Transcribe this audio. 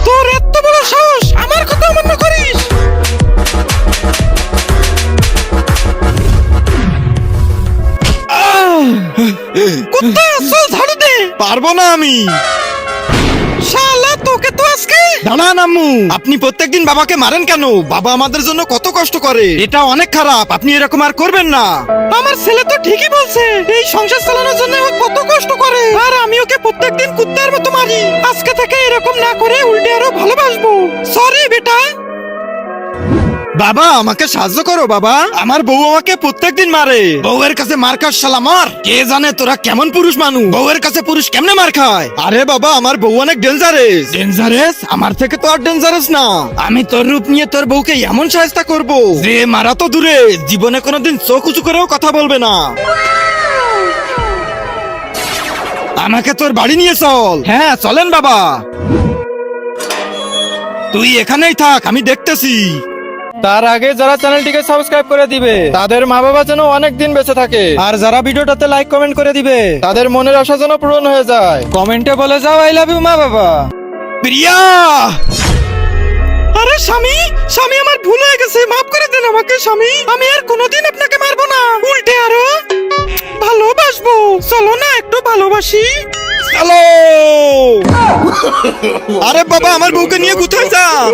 তোর এত বড় সাহস, আমার কথা অমান্য করিস? কুত্তা, চল ঝাড়ু দে। পারবো না আমি। শালা, তোকে তো আজকে। দাঁড়ান আম্মু, আপনি প্রত্যেকদিন বাবাকে মারেন কেন? বাবা আমাদের জন্য কত কষ্ট করে, এটা অনেক খারাপ। আপনি এরকম আর করবেন না। আমার ছেলে তো ঠিকই বলছে, এই সংসার চালানোর জন্য ও কত কষ্ট করে, আর আমি ওকে প্রত্যেকদিন কুত্তার মতো মারি। আজকে থেকে এরকম না করে উল্টে আরো ভালোবাসবো। সরি বেটা। বাবা, আমাকে সাহায্য করো বাবা। আমার বউ আমাকে প্রত্যেকদিন মারে। বউয়ের কাছে মার খাস শালা মার। কে জানে তোরা কেমন পুরুষ মানুষ, বউয়ের কাছে পুরুষ কেমনে মার খায়? আরে বাবা, আমার বউ অনেক ডেঞ্জারাস। ডেঞ্জারাস? আমার থেকে তো আর ডেঞ্জারাস না। আমি তোর রূপ নিয়ে তোর বউকে এমন সাহায্য করব যে মারা তো দূরে, জীবনে কোনোদিন চোখ উঁচু করেও কথা বলবে না। আমাকে তোর বাড়ি নিয়ে চল। হ্যাঁ চলেন বাবা। তুই এখানেই থাক, আমি দেখতেছি। তার আগে যারা চ্যানেলটিকে সাবস্ক্রাইব করে দিবে তাদের মা বাবা যেন অনেক দিন বেঁচে থাকে, আর যারা ভিডিওটাতে লাইক কমেন্ট করে দিবে তাদের মনের আশা যেন পূরণ হয়ে যায়। কমেন্টে বলে যাও আই লাভ ইউ মা বাবা। প্রিয়া! আরে স্বামী, স্বামী আমার ভুল হয়ে গেছে, মাফ করে দেন আমাকে স্বামী। আমি আর কোনোদিন আপনাকে মারবো না, উল্টে আরো ভালোবাসবো। চলো না একটু ভালোবাসি। চলো। আরে বাবা, আমার বউকে নিয়ে কোথায় যান?